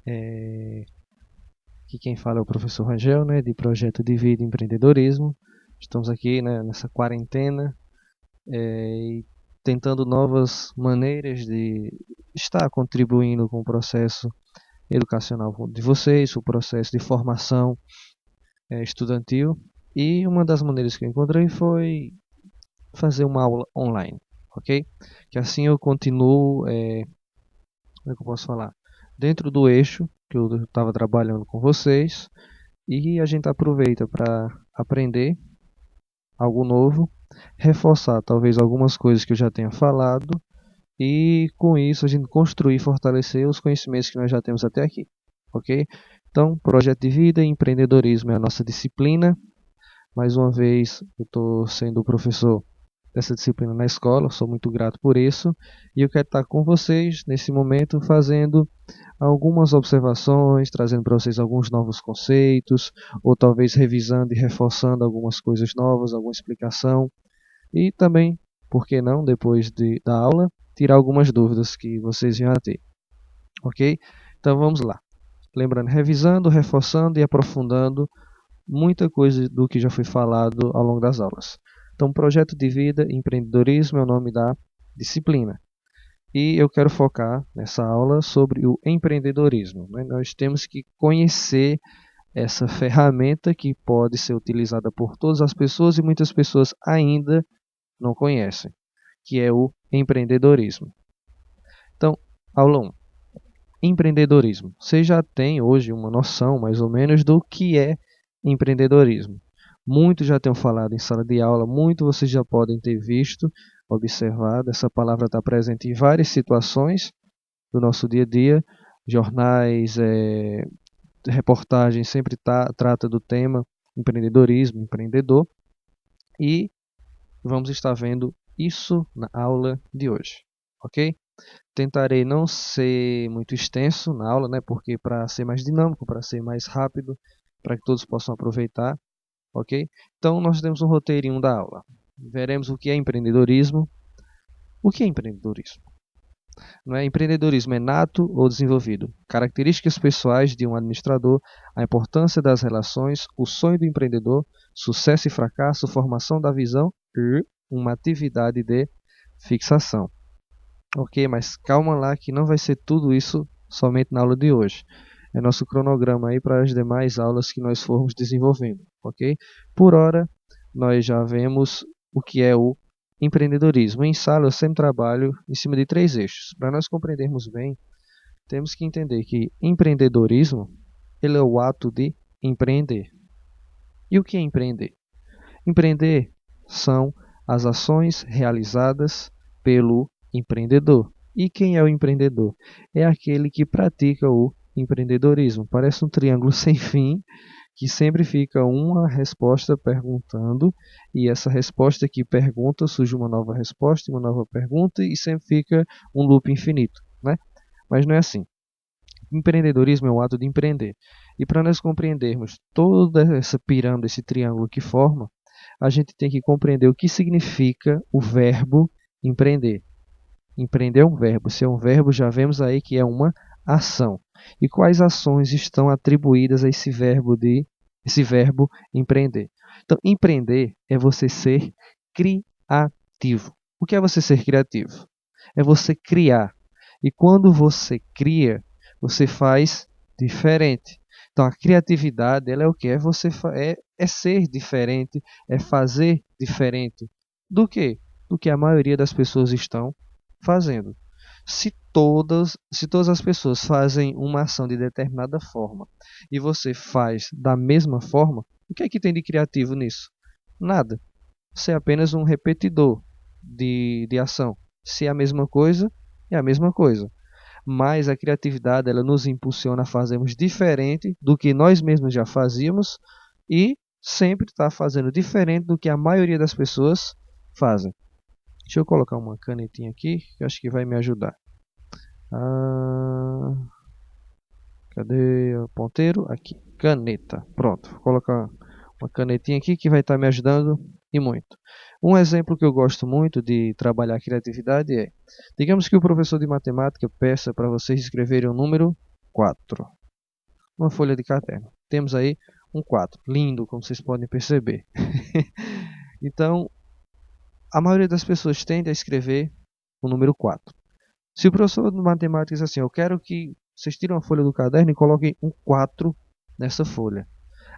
Aqui quem fala é o professor Rangel, né, de Projeto de Vida e Empreendedorismo. Estamos aqui, né, nessa quarentena, e tentando novas maneiras de estar contribuindo com o processo educacional de vocês, o processo de formação estudantil. E uma das maneiras que eu encontrei foi fazer uma aula online, ok? Que assim eu continuo, como é que eu posso falar? Dentro do eixo que eu estava trabalhando com vocês, e a gente aproveita para aprender algo novo, reforçar talvez algumas coisas que eu já tenha falado, e com isso a gente construir e fortalecer os conhecimentos que nós já temos até aqui, ok? Então, projeto de vida e empreendedorismo é a nossa disciplina. Mais uma vez, eu estou sendo o professor dessa disciplina na escola, sou muito grato por isso, e eu quero estar com vocês nesse momento fazendo algumas observações, trazendo para vocês alguns novos conceitos, ou talvez revisando e reforçando algumas coisas novas, alguma explicação, e também, por que não, depois da aula, tirar algumas dúvidas que vocês venham a ter, ok? Então vamos lá. Lembrando, revisando, reforçando e aprofundando muita coisa do que já foi falado ao longo das aulas. Então, projeto de vida e empreendedorismo é o nome da disciplina. E eu quero focar nessa aula sobre o empreendedorismo, né? Nós temos que conhecer essa ferramenta que pode ser utilizada por todas as pessoas e muitas pessoas ainda não conhecem, que é o empreendedorismo. Então, aula 1. Empreendedorismo. Você já tem hoje uma noção mais ou menos do que é empreendedorismo. Muitos já têm falado em sala de aula, muitos vocês já podem ter visto, observado. Essa palavra está presente em várias situações do nosso dia a dia. Jornais, reportagens sempre trata do tema empreendedorismo, empreendedor. E vamos estar vendo isso na aula de hoje, ok? Tentarei não ser muito extenso na aula, né? Porque para ser mais dinâmico, para ser mais rápido, para que todos possam aproveitar, ok? Então nós temos um roteirinho da aula. Veremos o que é empreendedorismo. O que é empreendedorismo? Não é empreendedorismo é nato ou desenvolvido? Características pessoais de um administrador, a importância das relações, o sonho do empreendedor, sucesso e fracasso, formação da visão e uma atividade de fixação. Ok, mas calma lá que não vai ser tudo isso somente na aula de hoje. É nosso cronograma aí para as demais aulas que nós formos desenvolvendo, ok? Por hora, nós já vemos o que é o empreendedorismo. Em sala, eu sempre trabalho em cima de 3 eixos. Para nós compreendermos bem, temos que entender que empreendedorismo ele é o ato de empreender. E o que é empreender? Empreender são as ações realizadas pelo empreendedor. E quem é o empreendedor? É aquele que pratica o empreendedorismo. Parece um triângulo sem fim, que sempre fica uma resposta perguntando, e essa resposta que pergunta surge uma nova resposta, uma nova pergunta, e sempre fica um loop infinito, né? Mas não é assim. Empreendedorismo é o ato de empreender. E para nós compreendermos toda essa pirâmide, esse triângulo que forma, a gente tem que compreender o que significa o verbo empreender. Empreender é um verbo. Se é um verbo, já vemos aí que é uma ação. E quais ações estão atribuídas a esse verbo empreender? Então, empreender é você ser criativo. O que é você ser criativo? É você criar. E quando você cria, você faz diferente. Então, a criatividade, ela é o que? É ser diferente, é fazer diferente. Do que? Do que a maioria das pessoas estão fazendo. Se todas as pessoas fazem uma ação de determinada forma e você faz da mesma forma, o que é que tem de criativo nisso? Nada. Você é apenas um repetidor de ação. Se é a mesma coisa, é a mesma coisa. Mas a criatividade ela nos impulsiona a fazermos diferente do que nós mesmos já fazíamos e sempre está fazendo diferente do que a maioria das pessoas fazem. Deixa eu colocar uma canetinha aqui que eu acho que vai me ajudar. Ah, cadê o ponteiro? Aqui, caneta. Pronto, vou colocar uma canetinha aqui que vai estar me ajudando e muito. Um exemplo que eu gosto muito de trabalhar a criatividade é, digamos que o professor de matemática peça para vocês escreverem um número 4. Uma folha de caderno. Temos aí um 4. Lindo, como vocês podem perceber. Então, a maioria das pessoas tende a escrever o número 4. Se o professor de matemática diz assim, eu quero que vocês tirem uma folha do caderno e coloquem um 4 nessa folha.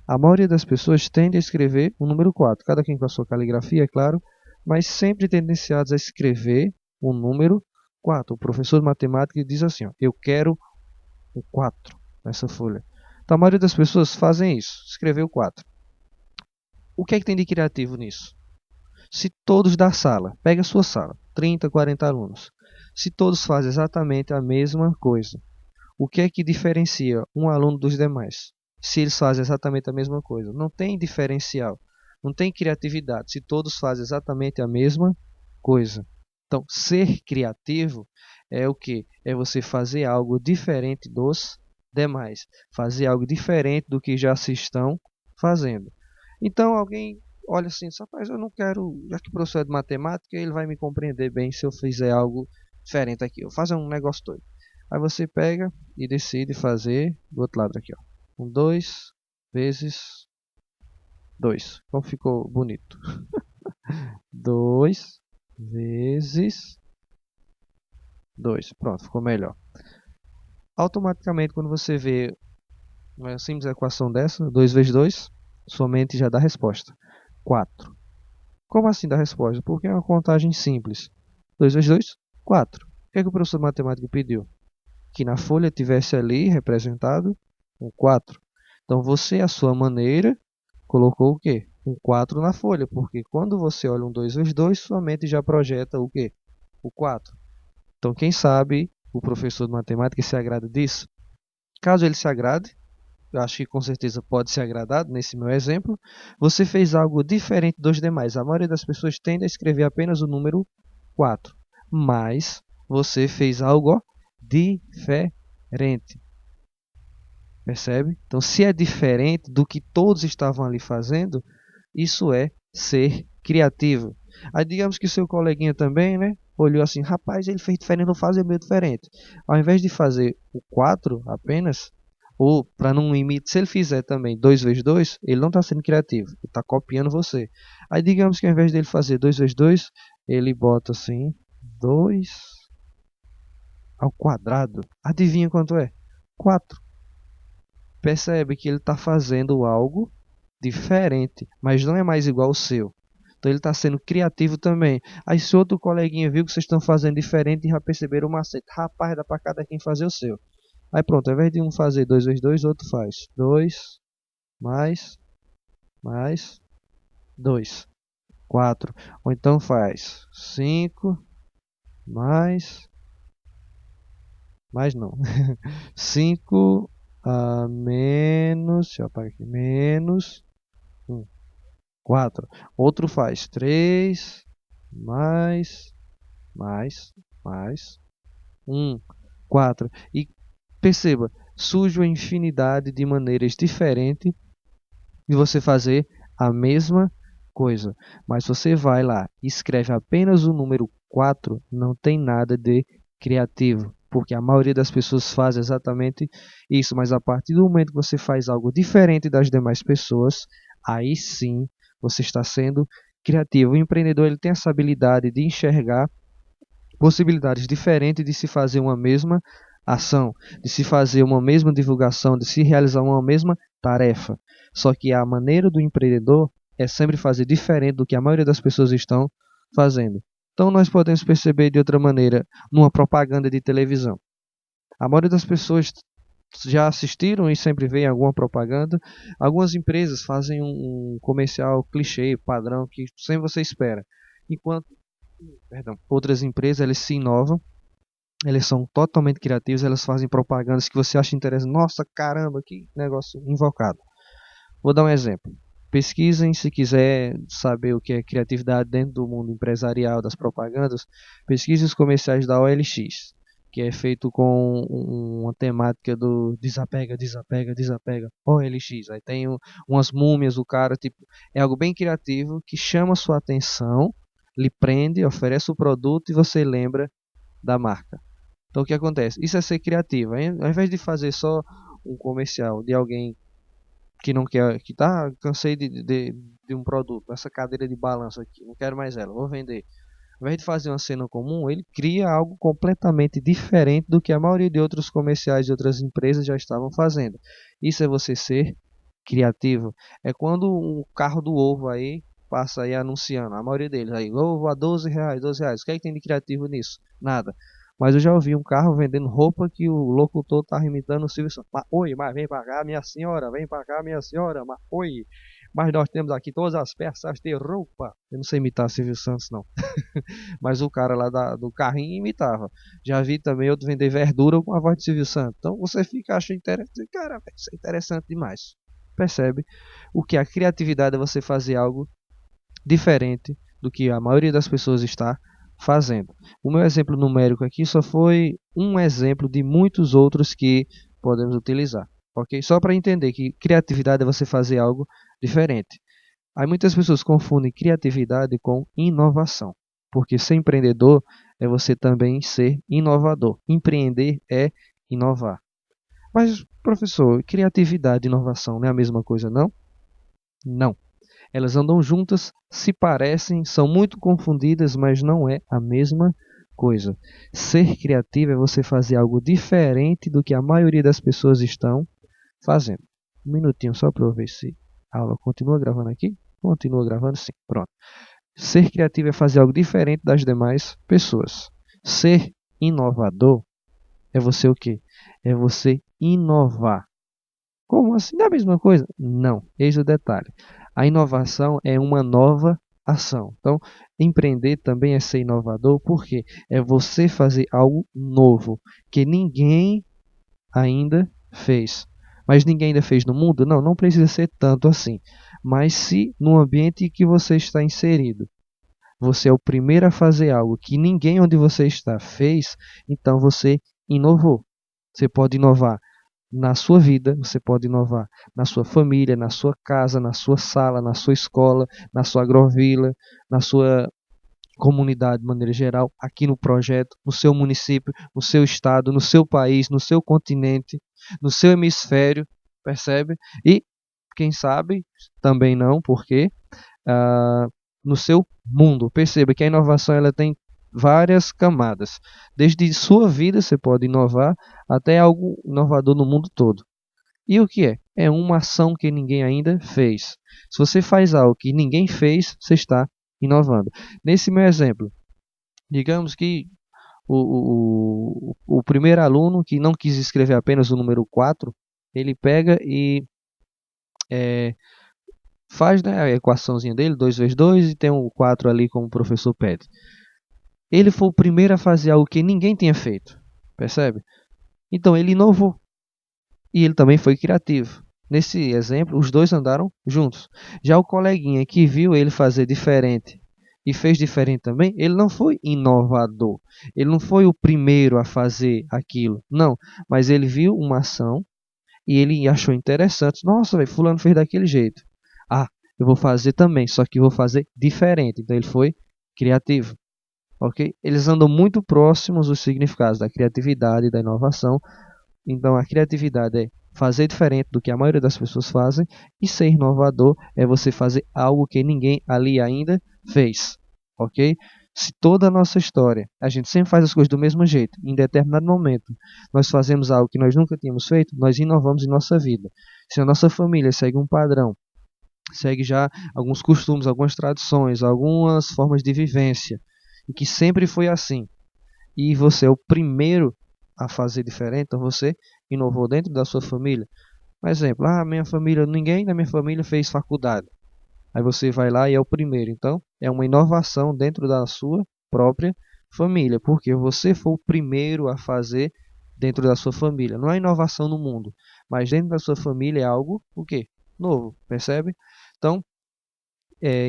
A maioria das pessoas tende a escrever o número 4. Cada quem com a sua caligrafia, é claro, mas sempre tendenciados a escrever o número 4. O professor de matemática diz assim, ó, eu quero o 4 nessa folha. Então a maioria das pessoas fazem isso, escreveu 4. O que é que tem de criativo nisso? Se todos da sala, pega a sua sala, 30, 40 alunos, se todos fazem exatamente a mesma coisa, o que é que diferencia um aluno dos demais? Se eles fazem exatamente a mesma coisa. Não tem diferencial, não tem criatividade, se todos fazem exatamente a mesma coisa. Então, ser criativo é o que? É você fazer algo diferente dos demais, fazer algo diferente do que já se estão fazendo. Então, alguém olha assim, rapaz, eu não quero, já que o professor é de matemática, ele vai me compreender bem se eu fizer algo diferente aqui. Eu vou fazer um negócio todo. Aí você pega e decide fazer do outro lado aqui, ó. 2 vezes 2. Como ficou bonito. 2 vezes 2. Pronto, ficou melhor. Automaticamente, quando você vê uma simples equação dessa, 2 vezes 2, sua mente já dá a resposta. 4. Como assim dá a resposta? Porque é uma contagem simples. 2 vezes 2, 4. O que é que o professor de matemática pediu? Que na folha tivesse ali representado um 4. Então você, à sua maneira, colocou o quê? Um 4 na folha, porque quando você olha um 2 vezes 2, sua mente já projeta o quê? O 4. Então quem sabe o professor de matemática se agrada disso? Caso ele se agrade, eu acho que com certeza pode ser agradado nesse meu exemplo, você fez algo diferente dos demais. A maioria das pessoas tende a escrever apenas o número 4, mas você fez algo diferente. Percebe? Então, se é diferente do que todos estavam ali fazendo, isso é ser criativo. Aí, digamos que seu coleguinha também, né? Olhou assim, rapaz, ele fez diferente, vou fazer meio diferente. Ao invés de fazer o 4 apenas, ou para não imitar, se ele fizer também 2 vezes 2, ele não está sendo criativo, ele está copiando você. Aí, digamos que ao invés dele fazer 2 vezes 2, ele bota assim, 2 ao quadrado. Adivinha quanto é? 4. Percebe que ele está fazendo algo diferente, mas não é mais igual ao seu. Então ele está sendo criativo também. Aí se outro coleguinha viu que vocês estão fazendo diferente e já perceberam o macete, rapaz, dá para cada quem fazer o seu. Aí pronto, ao invés de um fazer 2 vezes 2, outro faz 2 mais 2, 4. Ou então faz 5 mais não, 5 menos, deixa eu apagar aqui, menos 1, 4. Outro faz 3 mais, mais 1, 4. E perceba, surge uma infinidade de maneiras diferentes de você fazer a mesma coisa. Mas você vai lá e escreve apenas o número 4, não tem nada de criativo. Porque a maioria das pessoas faz exatamente isso. Mas a partir do momento que você faz algo diferente das demais pessoas, aí sim você está sendo criativo. O empreendedor ele tem essa habilidade de enxergar possibilidades diferentes de se fazer uma mesma ação, de se fazer uma mesma divulgação, de se realizar uma mesma tarefa. Só que a maneira do empreendedor é sempre fazer diferente do que a maioria das pessoas estão fazendo. Então nós podemos perceber de outra maneira numa propaganda de televisão. A maioria das pessoas já assistiram e sempre veem alguma propaganda. Algumas empresas fazem um comercial clichê, padrão, que sempre você espera. Enquanto outras empresas elas se inovam, elas são totalmente criativas, elas fazem propagandas que você acha interessante. Nossa, caramba, que negócio invocado. Vou dar um exemplo. Pesquisem se quiser saber o que é criatividade dentro do mundo empresarial das propagandas. Pesquise os comerciais da OLX, que é feito com uma temática do desapega, desapega, desapega. OLX. Aí tem umas múmias, o cara, tipo, é algo bem criativo que chama sua atenção, lhe prende, oferece o produto e você lembra da marca. Então o que acontece? Isso é ser criativo. Ao invés de fazer só um comercial de alguém que não quer, que tá, cansei de um produto, essa cadeira de balanço aqui, não quero mais ela, vou vender. Ao invés de fazer uma cena comum, ele cria algo completamente diferente do que a maioria de outros comerciais de outras empresas já estavam fazendo. Isso é você ser criativo. É quando um carro do ovo aí passa aí anunciando, a maioria deles aí, ovo a R$ 12, R$ 12. O que é que tem de criativo nisso? Nada. Mas eu já ouvi um carro vendendo roupa que o locutor tá imitando o Silvio Santos. Oi, mas vem pra cá, minha senhora, vem pra cá, minha senhora, oi. Mas nós temos aqui todas as peças de roupa. Eu não sei imitar Silvio Santos, não. Mas o cara lá do carrinho imitava. Já vi também outro vender verdura com a voz de Silvio Santos. Então você fica, acha interessante. Cara, isso é interessante demais. Percebe? O que a criatividade é você fazer algo diferente do que a maioria das pessoas está fazendo. O meu exemplo numérico aqui só foi um exemplo de muitos outros que podemos utilizar. Ok? Só para entender que criatividade é você fazer algo diferente. Aí muitas pessoas confundem criatividade com inovação, porque ser empreendedor é você também ser inovador. Empreender é inovar. Mas, professor, criatividade e inovação não é a mesma coisa, não? Não. Elas andam juntas, se parecem, são muito confundidas, mas não é a mesma coisa. Ser criativo é você fazer algo diferente do que a maioria das pessoas estão fazendo. Um minutinho só para eu ver se a aula continua gravando aqui. Continua gravando, sim. Pronto. Ser criativo é fazer algo diferente das demais pessoas. Ser inovador é você o quê? É você inovar. Como assim? Não é a mesma coisa? Não. Eis o detalhe. A inovação é uma nova ação. Então, empreender também é ser inovador, porque é você fazer algo novo que ninguém ainda fez. Mas ninguém ainda fez no mundo? Não, não precisa ser tanto assim. Mas se no ambiente que você está inserido, você é o primeiro a fazer algo que ninguém onde você está fez, então você inovou. Você pode inovar na sua vida, você pode inovar na sua família, na sua casa, na sua sala, na sua escola, na sua agrovila, na sua comunidade de maneira geral, aqui no projeto, no seu município, no seu estado, no seu país, no seu continente, no seu hemisfério, percebe? E, quem sabe, também não, porque no seu mundo. Perceba que a inovação ela tem várias camadas. Desde sua vida você pode inovar até algo inovador no mundo todo. E o que é? É uma ação que ninguém ainda fez. Se você faz algo que ninguém fez, você está inovando. Nesse meu exemplo, digamos que o primeiro aluno que não quis escrever apenas o número 4, ele pega e faz, né, a equaçãozinha dele, 2 vezes 2, e tem um 4 ali como o professor pede. Ele foi o primeiro a fazer algo que ninguém tinha feito, percebe? Então ele inovou e ele também foi criativo. Nesse exemplo, os dois andaram juntos. Já o coleguinha que viu ele fazer diferente e fez diferente também, ele não foi inovador. Ele não foi o primeiro a fazer aquilo, não. Mas ele viu uma ação e ele achou interessante. Nossa, véio, fulano fez daquele jeito. Ah, eu vou fazer também, só que vou fazer diferente. Então ele foi criativo. Ok? Eles andam muito próximos os significados da criatividade e da inovação. Então a criatividade é fazer diferente do que a maioria das pessoas fazem, e ser inovador é você fazer algo que ninguém ali ainda fez. Ok? Se toda a nossa história, a gente sempre faz as coisas do mesmo jeito, em determinado momento nós fazemos algo que nós nunca tínhamos feito, nós inovamos em nossa vida. Se a nossa família segue um padrão, segue já alguns costumes, algumas tradições, algumas formas de vivência, e que sempre foi assim, e você é o primeiro a fazer diferente, então você inovou dentro da sua família. Um exemplo, minha família, ninguém da minha família fez faculdade. Aí você vai lá e é o primeiro. Então, é uma inovação dentro da sua própria família, porque você foi o primeiro a fazer dentro da sua família. Não é inovação no mundo, mas dentro da sua família é algo o quê? Novo, percebe? Então,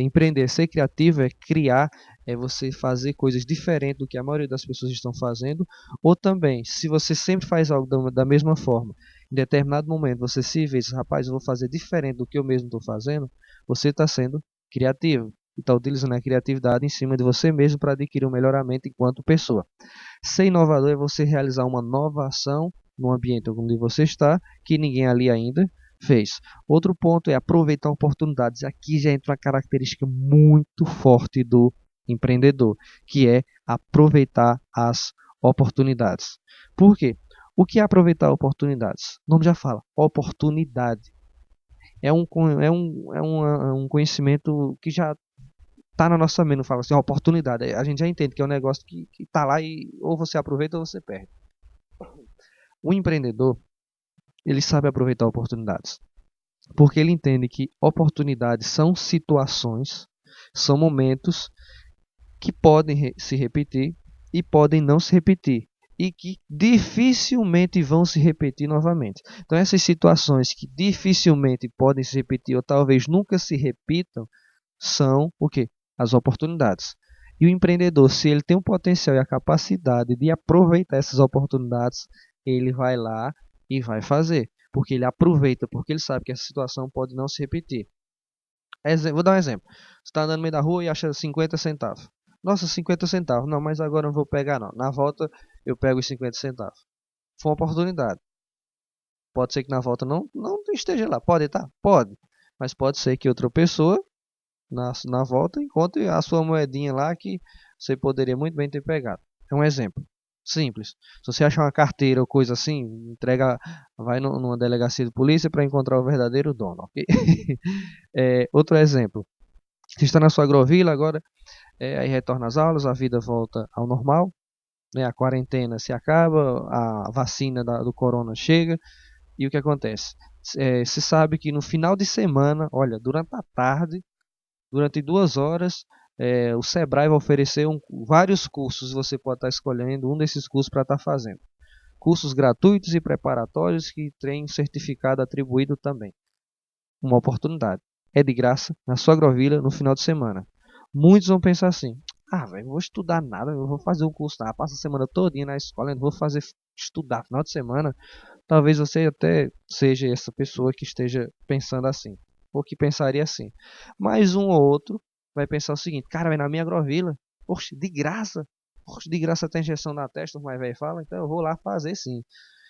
empreender, ser criativo é criar, é você fazer coisas diferentes do que a maioria das pessoas estão fazendo, ou também, se você sempre faz algo da mesma forma, em determinado momento você se vê e diz, rapaz, eu vou fazer diferente do que eu mesmo estou fazendo, você está sendo criativo. e está utilizando a criatividade em cima de você mesmo para adquirir um melhoramento enquanto pessoa. Ser inovador é você realizar uma nova ação no ambiente onde você está, que ninguém ali ainda fez. Outro ponto é aproveitar oportunidades. Aqui já entra uma característica muito forte do empreendedor, que é aproveitar as oportunidades. Por quê? O que é aproveitar oportunidades? O nome já fala, oportunidade. É um conhecimento que já está na nossa mente, não fala assim, oportunidade. A gente já entende que é um negócio que está lá e ou você aproveita ou você perde. O empreendedor, ele sabe aproveitar oportunidades, porque ele entende que oportunidades são situações, são momentos que podem se repetir e podem não se repetir e que dificilmente vão se repetir novamente. Então essas situações que dificilmente podem se repetir ou talvez nunca se repitam são o quê? As oportunidades. E o empreendedor, se ele tem o potencial e a capacidade de aproveitar essas oportunidades, ele vai lá e vai fazer, porque ele aproveita, porque ele sabe que essa situação pode não se repetir. Vou dar um exemplo. Você está andando no meio da rua e acha 50 centavos. Nossa, 50 centavos. Não, mas agora eu não vou pegar não. Na volta eu pego os 50 centavos. Foi uma oportunidade. Pode ser que na volta não esteja lá. Pode estar? Pode. Mas pode ser que outra pessoa na volta encontre a sua moedinha lá que você poderia muito bem ter pegado. É um exemplo. Simples. Se você achar uma carteira ou coisa assim, entrega, vai numa delegacia de polícia para encontrar o verdadeiro dono, ok? Outro exemplo. Você está na sua agrovila agora, aí retorna às aulas, a vida volta ao normal, né? A quarentena se acaba, a vacina do corona chega, e o que acontece? Se sabe que no final de semana, olha, durante a tarde, durante 2 horas, o Sebrae vai oferecer vários cursos, você pode estar escolhendo um desses cursos para estar fazendo. Cursos gratuitos e preparatórios que têm certificado atribuído também. Uma oportunidade. É de graça, na sua agrovila, no final de semana. Muitos vão pensar assim, velho, não vou estudar nada, eu vou fazer um curso, passo a semana todinha na escola, eu não vou estudar final de semana. Talvez você até seja essa pessoa que esteja pensando assim, ou que pensaria assim. Mas um ou outro vai pensar o seguinte, cara, vai na minha agrovila, poxa, de graça. Poxa, de graça tem injeção na testa, o mais velho fala, então eu vou lá fazer sim.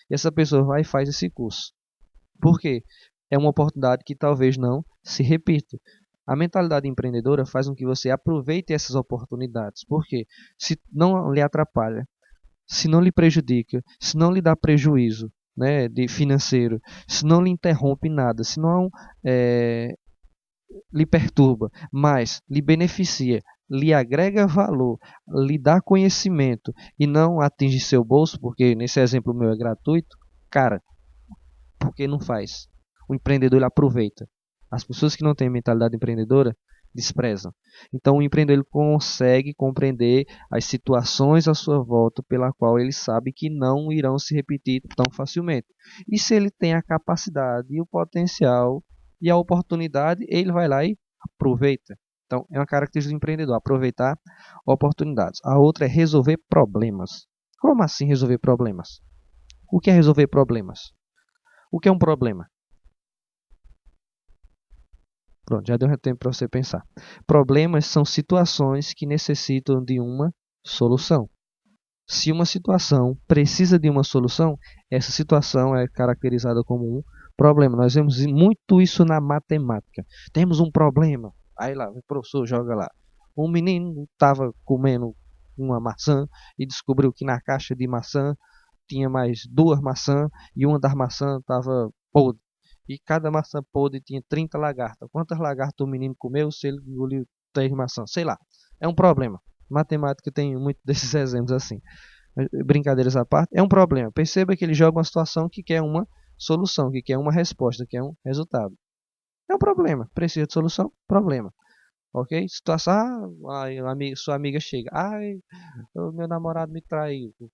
E essa pessoa vai e faz esse curso. Por quê? É uma oportunidade que talvez não se repita. A mentalidade empreendedora faz com que você aproveite essas oportunidades. Por quê? Se não lhe atrapalha, se não lhe prejudica, se não lhe dá prejuízo, né, de financeiro, se não lhe interrompe nada, se não lhe perturba, mas lhe beneficia, lhe agrega valor, lhe dá conhecimento e não atinge seu bolso, porque nesse exemplo meu é gratuito, cara, por que não faz? O empreendedor ele aproveita. As pessoas que não têm mentalidade empreendedora desprezam. Então o empreendedor ele consegue compreender as situações à sua volta pela qual ele sabe que não irão se repetir tão facilmente. E se ele tem a capacidade e o potencial e a oportunidade, ele vai lá e aproveita. Então é uma característica do empreendedor, aproveitar oportunidades. A outra é resolver problemas. Como assim resolver problemas? O que é resolver problemas? O que é um problema? Pronto, já deu tempo para você pensar. Problemas são situações que necessitam de uma solução. Se uma situação precisa de uma solução, essa situação é caracterizada como um problema. Nós vemos muito isso na matemática. Temos um problema. Aí lá, o professor joga lá. Um menino estava comendo uma maçã e descobriu que na caixa de maçã tinha mais 2 maçãs e uma das maçãs estava podre. E cada maçã podre tinha 30 lagartas. Quantas lagartas o menino comeu se ele engoliu 3 maçãs? Sei lá. É um problema. Matemática tem muito desses exemplos assim. Brincadeiras à parte, é um problema. Perceba que ele joga uma situação que quer uma solução, que quer uma resposta, que quer um resultado. É um problema. Precisa de solução? Problema. Ok? Situação, sua amiga chega. Ai, o meu namorado me traiu. O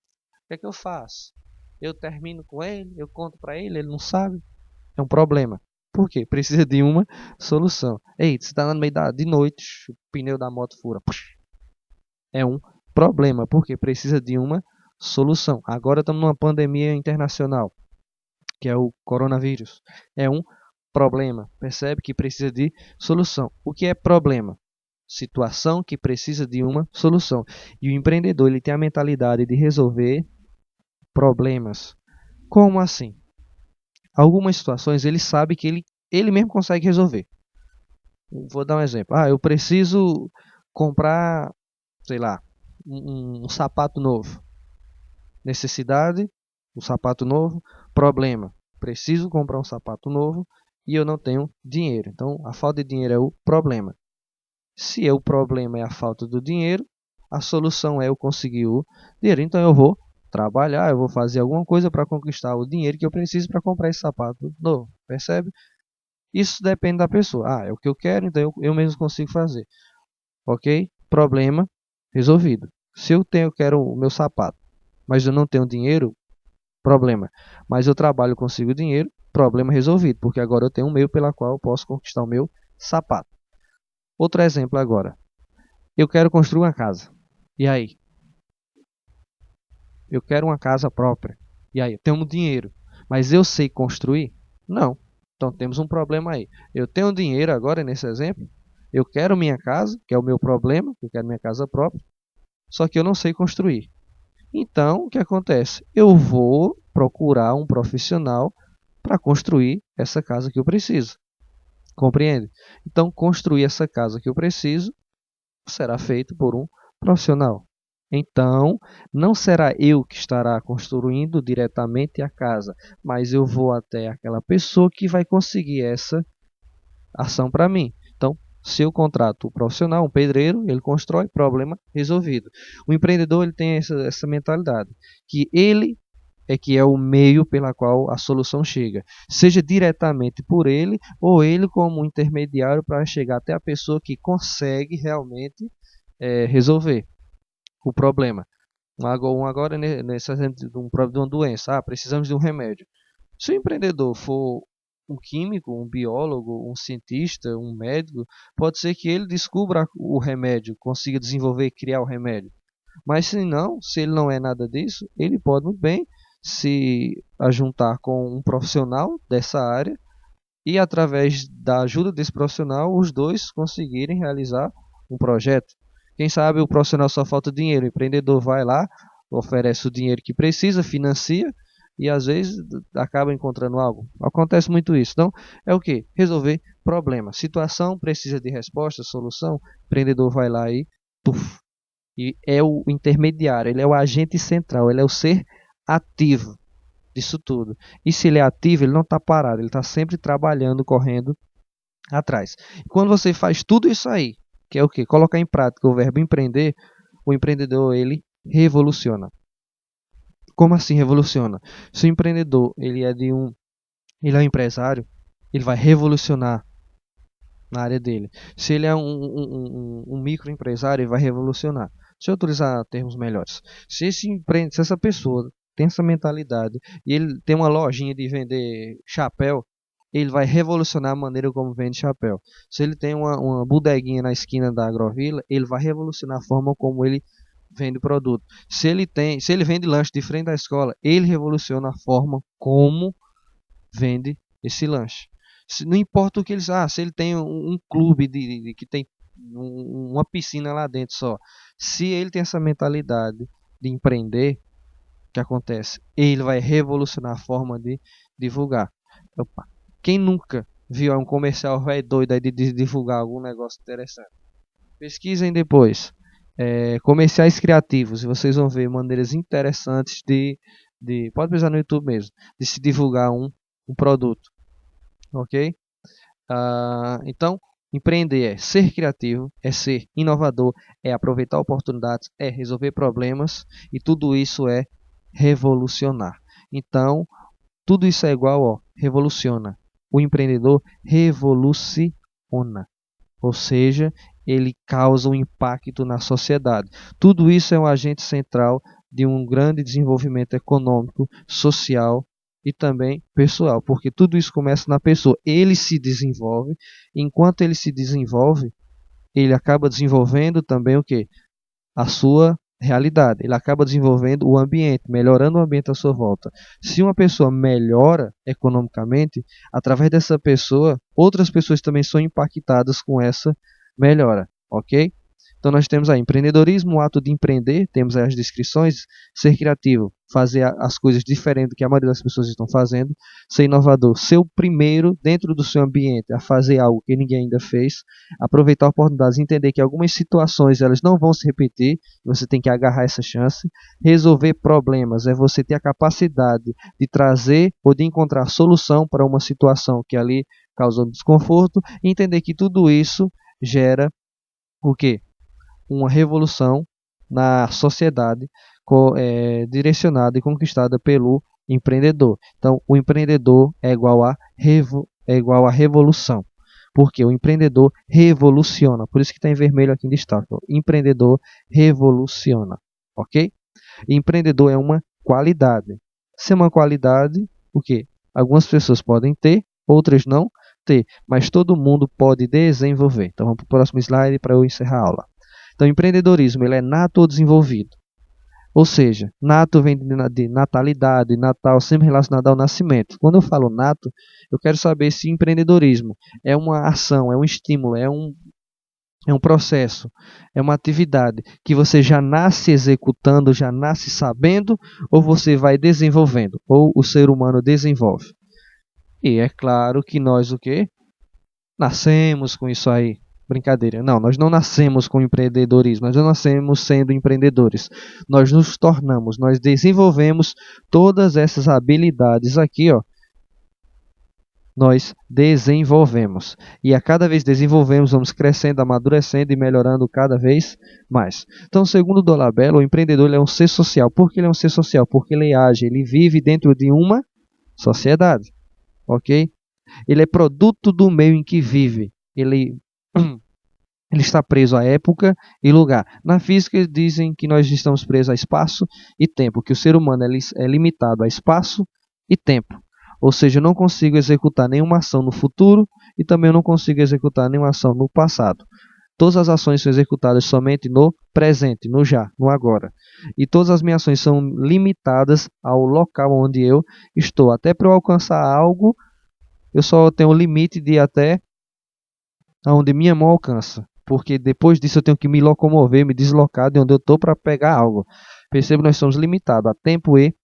que é que eu faço? Eu termino com ele, eu conto para ele, ele não sabe. É um problema. Por quê? Precisa de uma solução. Ei, você está no meio de noite, o pneu da moto fura. É um problema, porque precisa de uma solução. Agora estamos numa pandemia internacional, que é o coronavírus. É um problema. Percebe que precisa de solução. O que é problema? situação que precisa de uma solução. E o empreendedor ele tem a mentalidade de resolver problemas. Como assim? Algumas situações ele sabe que ele mesmo consegue resolver. Vou dar um exemplo. Eu preciso comprar, sei lá, um sapato novo. Necessidade, um sapato novo. Problema, preciso comprar um sapato novo e eu não tenho dinheiro. Então, a falta de dinheiro é o problema. Se o problema é a falta do dinheiro, a solução é eu conseguir o dinheiro. Então, eu vou trabalhar, eu vou fazer alguma coisa para conquistar o dinheiro que eu preciso para comprar esse sapato novo. Percebe? Isso depende da pessoa. É o que eu quero, então eu mesmo consigo fazer. Ok? Problema resolvido. Se eu quero o meu sapato, mas eu não tenho dinheiro, problema. Mas eu trabalho, consigo dinheiro, problema resolvido, porque agora eu tenho um meio pela qual eu posso conquistar o meu sapato. Outro exemplo agora. Eu quero construir uma casa. E aí? Eu quero uma casa própria. E aí? Eu tenho dinheiro. Mas eu sei construir? Não. Então temos um problema aí. Eu tenho dinheiro agora nesse exemplo. Eu quero minha casa, que é o meu problema. Eu quero minha casa própria. Só que eu não sei construir. Então, o que acontece? Eu vou procurar um profissional para construir essa casa que eu preciso. Compreende? Então, construir essa casa que eu preciso será feito por um profissional. Então, não será eu que estará construindo diretamente a casa, mas eu vou até aquela pessoa que vai conseguir essa ação para mim. Então, se eu contrato um profissional, um pedreiro, ele constrói, problema resolvido. O empreendedor ele tem essa mentalidade, que é o meio pela qual a solução chega, seja diretamente por ele ou ele como intermediário para chegar até a pessoa que consegue realmente resolver o problema. Agora nesse exemplo de uma doença, precisamos de um remédio. Se o empreendedor for um químico, um biólogo, um cientista, um médico, pode ser que ele descubra o remédio, consiga desenvolver e criar o remédio. Mas se ele não é nada disso, ele pode muito bem se ajuntar com um profissional dessa área e através da ajuda desse profissional, os dois conseguirem realizar um projeto. Quem sabe o profissional só falta dinheiro, o empreendedor vai lá, oferece o dinheiro que precisa, financia e às vezes acaba encontrando algo. Acontece muito isso. Então, é o que? Resolver problema. Situação precisa de resposta, solução, o empreendedor vai lá e e é o intermediário, ele é o agente central, ele é o ser ativo disso tudo. E se ele é ativo, ele não está parado, ele está sempre trabalhando, correndo atrás. E quando você faz tudo isso aí, que é o que? Colocar em prática o verbo empreender, o empreendedor ele revoluciona. Como assim revoluciona? Se o empreendedor ele é um empresário, ele vai revolucionar na área dele. Se ele é um microempresário, ele vai revolucionar. Deixa eu utilizar termos melhores. Se essa pessoa tem essa mentalidade e ele tem uma lojinha de vender chapéu, ele vai revolucionar a maneira como vende chapéu. Se ele tem uma bodeguinha na esquina da Agrovila, ele vai revolucionar a forma como ele vende produto. Se ele vende lanche de frente à escola, ele revoluciona a forma como vende esse lanche. Não importa o que eles. Se ele tem um clube que tem uma piscina lá dentro só. Se ele tem essa mentalidade de empreender, o que acontece? Ele vai revolucionar a forma de divulgar. Opa. Quem nunca viu um comercial velho doido aí de divulgar algum negócio interessante? Pesquisem depois. Comerciais criativos. E vocês vão ver maneiras interessantes pode pesquisar no YouTube mesmo. De se divulgar um produto. Ok? Então, empreender é ser criativo, é ser inovador, é aproveitar oportunidades, é resolver problemas e tudo isso é revolucionar. Então, tudo isso é igual, revoluciona. O empreendedor revoluciona, ou seja, ele causa um impacto na sociedade. Tudo isso é um agente central de um grande desenvolvimento econômico, social e também pessoal, porque tudo isso começa na pessoa. Ele se desenvolve, enquanto ele se desenvolve, ele acaba desenvolvendo também o quê? A sua realidade. Ele acaba desenvolvendo o ambiente, melhorando o ambiente à sua volta. Se uma pessoa melhora economicamente, através dessa pessoa, outras pessoas também são impactadas com essa melhora. ok? Então nós temos aí empreendedorismo, o ato de empreender, temos aí as descrições, ser criativo, fazer as coisas diferentes do que a maioria das pessoas estão fazendo, ser inovador, ser o primeiro dentro do seu ambiente a fazer algo que ninguém ainda fez, aproveitar oportunidades, entender que algumas situações elas não vão se repetir, você tem que agarrar essa chance, resolver problemas, é você ter a capacidade de trazer ou de encontrar solução para uma situação que ali causou desconforto, e entender que tudo isso gera o quê? Uma revolução na sociedade direcionada e conquistada pelo empreendedor. Então, o empreendedor é igual a revolução, porque o empreendedor revoluciona. Por isso que está em vermelho aqui em destaque. O empreendedor revoluciona, ok? E empreendedor é uma qualidade. Se é uma qualidade, o quê? Algumas pessoas podem ter, outras não ter, mas todo mundo pode desenvolver. Então, vamos para o próximo slide para eu encerrar a aula. Então, o empreendedorismo ele é nato ou desenvolvido. Ou seja, nato vem de natalidade, natal sempre relacionado ao nascimento. Quando eu falo nato, eu quero saber se empreendedorismo é uma ação, é um estímulo, é um processo, é uma atividade que você já nasce executando, já nasce sabendo, ou você vai desenvolvendo, ou o ser humano desenvolve. E é claro que nós o quê? Nascemos com isso aí. Brincadeira. Não, nós não nascemos com empreendedorismo, nós não nascemos sendo empreendedores. Nós nos tornamos, nós desenvolvemos todas essas habilidades aqui, ó. Nós desenvolvemos. E a cada vez desenvolvemos, vamos crescendo, amadurecendo e melhorando cada vez mais. Então, segundo o Dolabella, o empreendedor ele é um ser social. Por que ele é um ser social? Porque ele age, ele vive dentro de uma sociedade. Ok? Ele é produto do meio em que vive. Ele está preso à época e lugar. Na física dizem que nós estamos presos a espaço e tempo, que o ser humano é limitado a espaço e tempo. Ou seja, eu não consigo executar nenhuma ação no futuro e também eu não consigo executar nenhuma ação no passado. Todas as ações são executadas somente no presente, no já, no agora. E todas as minhas ações são limitadas ao local onde eu estou. Até para eu alcançar algo, eu só tenho o limite de ir até onde minha mão alcança. Porque depois disso eu tenho que me locomover, me deslocar de onde eu estou para pegar algo. Perceba que nós somos limitados a tempo e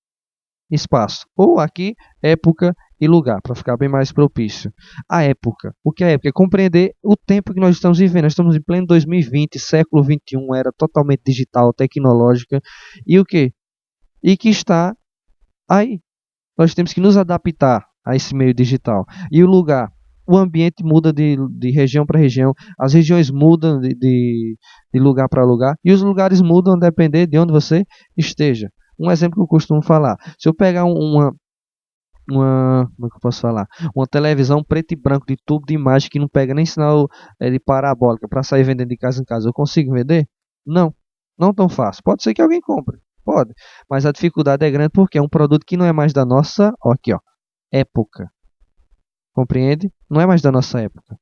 espaço. Ou aqui, época e lugar, para ficar bem mais propício. A época. O que é a época? É compreender o tempo que nós estamos vivendo. Nós estamos em pleno 2020, século 21, era totalmente digital, tecnológica. E o que? E que está aí. Nós temos que nos adaptar a esse meio digital. E o lugar? O ambiente muda de região para região, as regiões mudam de lugar para lugar, e os lugares mudam a depender de onde você esteja. Um exemplo que eu costumo falar, se eu pegar como é que eu posso falar? Uma televisão preto e branco de tubo de imagem que não pega nem sinal de parabólica para sair vendendo de casa em casa, eu consigo vender? Não, não tão fácil. Pode ser que alguém compre, pode, mas a dificuldade é grande porque é um produto que não é mais da nossa, ó, aqui, ó, época. Compreende? Não é mais da nossa época.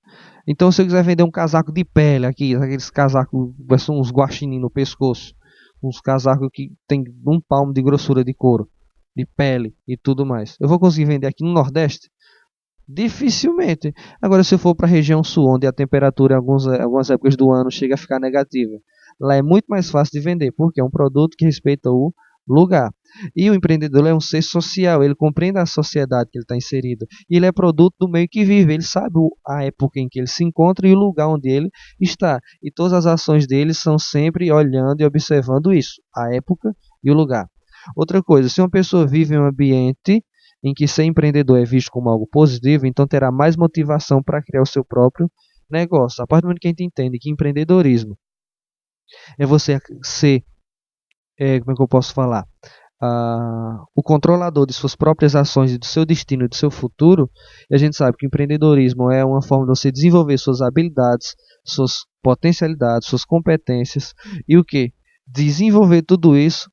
Então, se eu quiser vender um casaco de pele aqui, aqueles casacos, são uns guaxinim no pescoço, uns casacos que tem 1 palmo de grossura de couro, de pele e tudo mais, eu vou conseguir vender aqui no Nordeste? Dificilmente. Agora, se eu for para a região sul, onde a temperatura em algumas épocas do ano chega a ficar negativa, lá é muito mais fácil de vender, porque é um produto que respeita o lugar. E o empreendedor é um ser social, ele compreende a sociedade que ele está inserido. E ele é produto do meio que vive, ele sabe a época em que ele se encontra e o lugar onde ele está. E todas as ações dele são sempre olhando e observando isso, a época e o lugar. Outra coisa, se uma pessoa vive em um ambiente em que ser empreendedor é visto como algo positivo, então terá mais motivação para criar o seu próprio negócio. A partir do momento que a gente entende que empreendedorismo é você ser, como é que eu posso falar? O controlador de suas próprias ações e do seu destino e do seu futuro, e a gente sabe que o empreendedorismo é uma forma de você desenvolver suas habilidades, suas potencialidades, suas competências e o que? Desenvolver tudo isso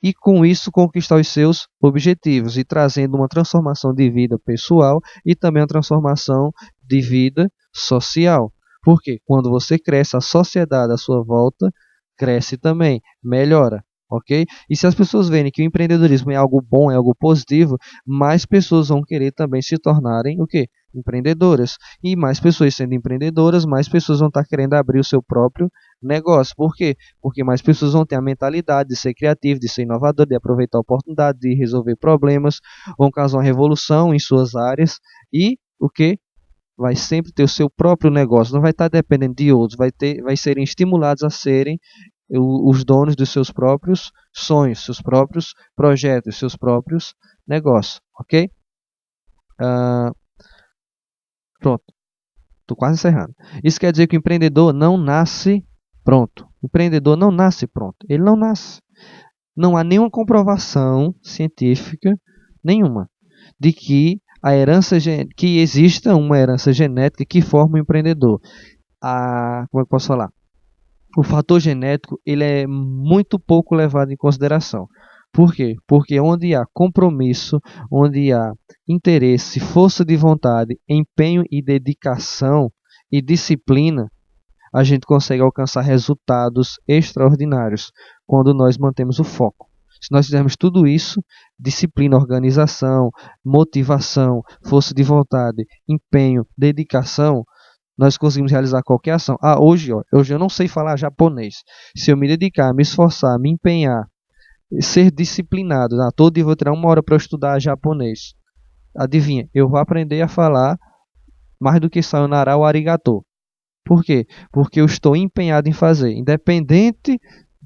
e com isso conquistar os seus objetivos e trazendo uma transformação de vida pessoal e também uma transformação de vida social. Porque quando você cresce, a sociedade à sua volta cresce também, melhora. ok? E se as pessoas verem que o empreendedorismo é algo bom, é algo positivo, mais pessoas vão querer também se tornarem o quê? Empreendedoras. E mais pessoas sendo empreendedoras, mais pessoas vão estar querendo abrir o seu próprio negócio. Por quê? Porque mais pessoas vão ter a mentalidade de ser criativo, de ser inovador, de aproveitar a oportunidade, de resolver problemas, vão causar uma revolução em suas áreas e o que? Vai sempre ter o seu próprio negócio, não vai estar dependendo de outros, vai serem estimulados a serem os donos dos seus próprios sonhos, seus próprios projetos, seus próprios negócios, ok? Ah, pronto, estou quase encerrando. Isso quer dizer que o empreendedor não nasce pronto. O empreendedor não nasce pronto, ele não nasce. Não há nenhuma comprovação científica nenhuma de que que exista uma herança genética que forma um empreendedor. Como é que eu posso falar? O fator genético ele é muito pouco levado em consideração. Por quê? Porque onde há compromisso, onde há interesse, força de vontade, empenho e dedicação e disciplina, a gente consegue alcançar resultados extraordinários quando nós mantemos o foco. Se nós fizermos tudo isso, disciplina, organização, motivação, força de vontade, empenho, dedicação, nós conseguimos realizar qualquer ação. Hoje eu não sei falar japonês. Se eu me dedicar, me esforçar, me empenhar, ser disciplinado, todo dia eu vou tirar 1 hora para estudar japonês. Adivinha, eu vou aprender a falar mais do que sayonara ou arigato. Por quê? Porque eu estou empenhado em fazer. Independente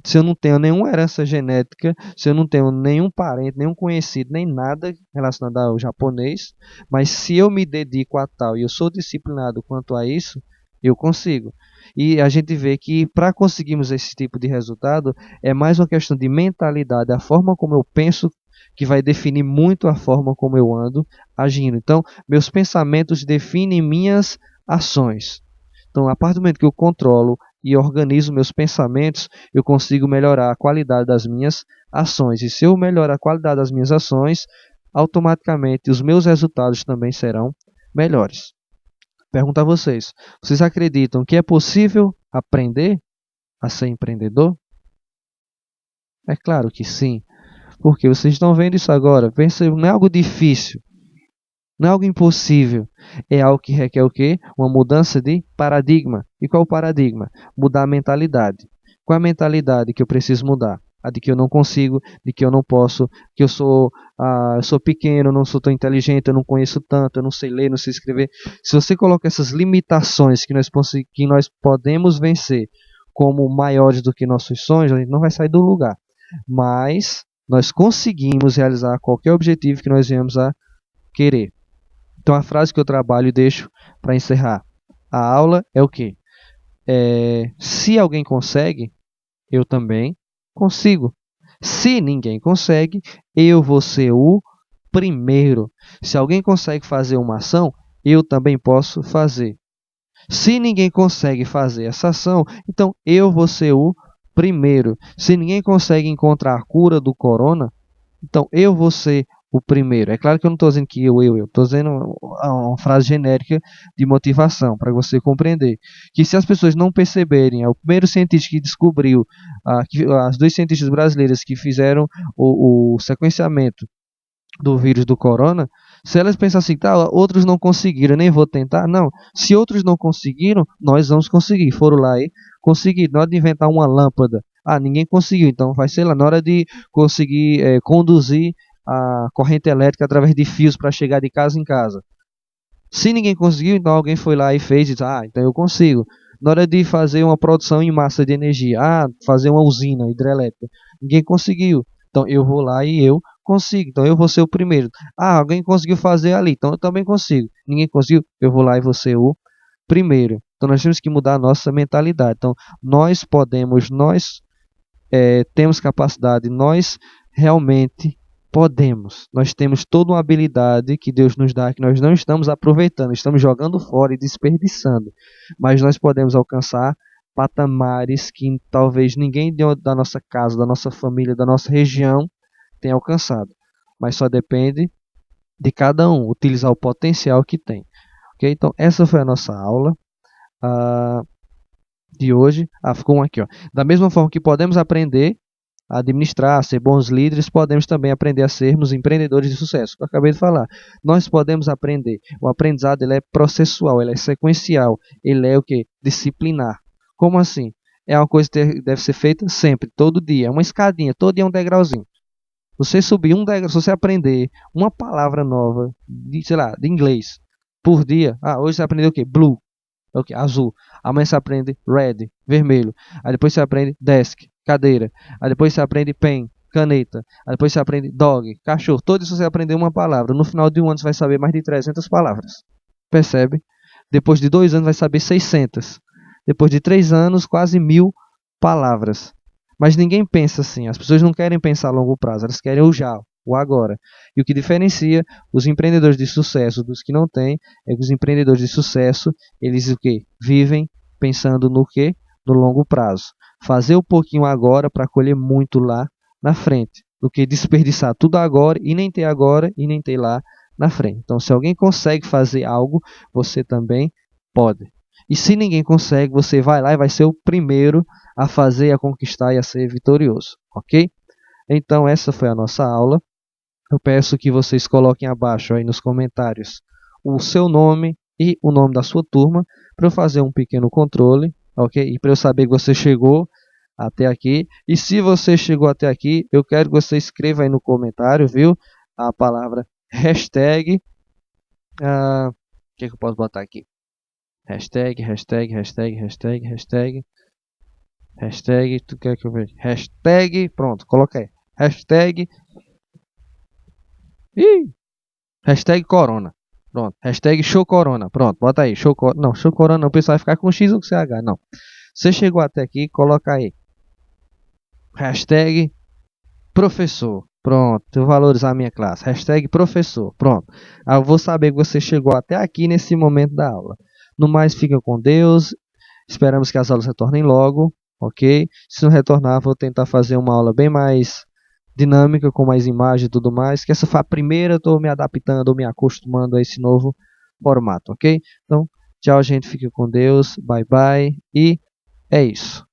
se eu não tenho nenhuma herança genética, se eu não tenho nenhum parente, nenhum conhecido, nem nada relacionado ao japonês, mas se eu me dedico a tal e eu sou disciplinado quanto a isso, eu consigo. E a gente vê que para conseguirmos esse tipo de resultado, é mais uma questão de mentalidade, a forma como eu penso que vai definir muito a forma como eu ando agindo. Então, meus pensamentos definem minhas ações. Então, a partir do momento que eu controlo e organizo meus pensamentos, eu consigo melhorar a qualidade das minhas ações. E se eu melhorar a qualidade das minhas ações, automaticamente os meus resultados também serão melhores. Pergunto a vocês: vocês acreditam que é possível aprender a ser empreendedor? É claro que sim, porque vocês estão vendo isso agora. Pensa, não é algo difícil. Não é algo impossível, é algo que requer o quê? Uma mudança de paradigma. E qual o paradigma? Mudar a mentalidade. Qual é a mentalidade que eu preciso mudar? A de que eu não consigo, de que eu não posso, que eu sou pequeno, não sou tão inteligente, eu não conheço tanto, eu não sei ler, não sei escrever. Se você coloca essas limitações que nós podemos vencer como maiores do que nossos sonhos, a gente não vai sair do lugar. Mas nós conseguimos realizar qualquer objetivo que nós venhamos a querer. Então a frase que eu trabalho e deixo para encerrar a aula é o quê? Se alguém consegue, eu também consigo. Se ninguém consegue, eu vou ser o primeiro. Se alguém consegue fazer uma ação, eu também posso fazer. Se ninguém consegue fazer essa ação, então eu vou ser o primeiro. Se ninguém consegue encontrar a cura do corona, então eu vou ser o primeiro. É claro que eu não estou dizendo que eu. Estou dizendo uma frase genérica de motivação, para você compreender. Que se as pessoas não perceberem, o primeiro cientista que descobriu, as 2 cientistas brasileiras que fizeram o sequenciamento do vírus do corona, se elas pensam assim, tá, outros não conseguiram, nem vou tentar, não. Se outros não conseguiram, nós vamos conseguir. Foram lá e conseguiram. Na hora de inventar uma lâmpada, ninguém conseguiu, então vai ser lá. Na hora de conseguir conduzir a corrente elétrica através de fios para chegar de casa em casa. Se ninguém conseguiu, então alguém foi lá e fez e disse, então eu consigo. Na hora de fazer uma produção em massa de energia, fazer uma usina hidrelétrica, ninguém conseguiu. Então eu vou lá e eu consigo. Então eu vou ser o primeiro. Alguém conseguiu fazer ali, então eu também consigo. Ninguém conseguiu, eu vou lá e vou ser o primeiro. Então nós temos que mudar a nossa mentalidade. Então nós podemos, nós temos capacidade, nós realmente podemos. Nós temos toda uma habilidade que Deus nos dá, que nós não estamos aproveitando, estamos jogando fora e desperdiçando. Mas nós podemos alcançar patamares que talvez ninguém da nossa casa, da nossa família, da nossa região tenha alcançado. Mas só depende de cada um utilizar o potencial que tem. Okay? Então, essa foi a nossa aula de hoje. Ficou um aqui. Da mesma forma que podemos aprender administrar, a ser bons líderes, podemos também aprender a sermos empreendedores de sucesso. Eu acabei de falar. Nós podemos aprender. O aprendizado ele é processual, ele é sequencial, ele é o que? Disciplinar. Como assim? É uma coisa que deve ser feita sempre, todo dia. É uma escadinha, todo dia é um degrauzinho. Você subir um degrau, se você aprender uma palavra nova, sei lá, de inglês, por dia. Hoje você aprendeu o quê? Blue. Okay, azul. Amanhã você aprende red, vermelho. Aí depois você aprende desk, cadeira. Aí depois você aprende pen, caneta. Aí depois você aprende dog, cachorro. Todo isso você aprendeu uma palavra. No final de um ano você vai saber mais de 300 palavras. Percebe? Depois de 2 anos vai saber 600. Depois de 3 anos, quase 1000 palavras. Mas ninguém pensa assim. As pessoas não querem pensar a longo prazo. Elas querem o já, o agora. E o que diferencia os empreendedores de sucesso dos que não têm é que os empreendedores de sucesso, eles o quê? Vivem pensando no quê? No longo prazo. Fazer um pouquinho agora para colher muito lá na frente, do que desperdiçar tudo agora e nem ter lá na frente. Então, se alguém consegue fazer algo, você também pode. E se ninguém consegue, você vai lá e vai ser o primeiro a fazer, a conquistar e a ser vitorioso, ok? Então, essa foi a nossa aula. Eu peço que vocês coloquem abaixo aí nos comentários o seu nome e o nome da sua turma para eu fazer um pequeno controle, ok? E para eu saber que você chegou até aqui. E se você chegou até aqui, eu quero que você escreva aí no comentário, viu? A palavra hashtag. O que eu posso botar aqui? Hashtag. Tu quer que eu veja? Hashtag. Pronto, coloquei. Hashtag. Hashtag Corona. Pronto. Hashtag Show Corona. Pronto, bota aí. Não, Show Corona não. O pessoal vai ficar com X ou com CH. Não. Você chegou até aqui, coloca aí. Hashtag Professor. Pronto. Eu vou valorizar a minha classe. Hashtag Professor. Pronto. Eu vou saber que você chegou até aqui nesse momento da aula. No mais, fica com Deus. Esperamos que as aulas retornem logo. Ok? Se não retornar, vou tentar fazer uma aula bem mais dinâmica, com mais imagem e tudo mais. Que essa foi a primeira, estou me adaptando, me acostumando a esse novo formato, ok? Então, tchau, gente. Fique com Deus. Bye, bye. E é isso.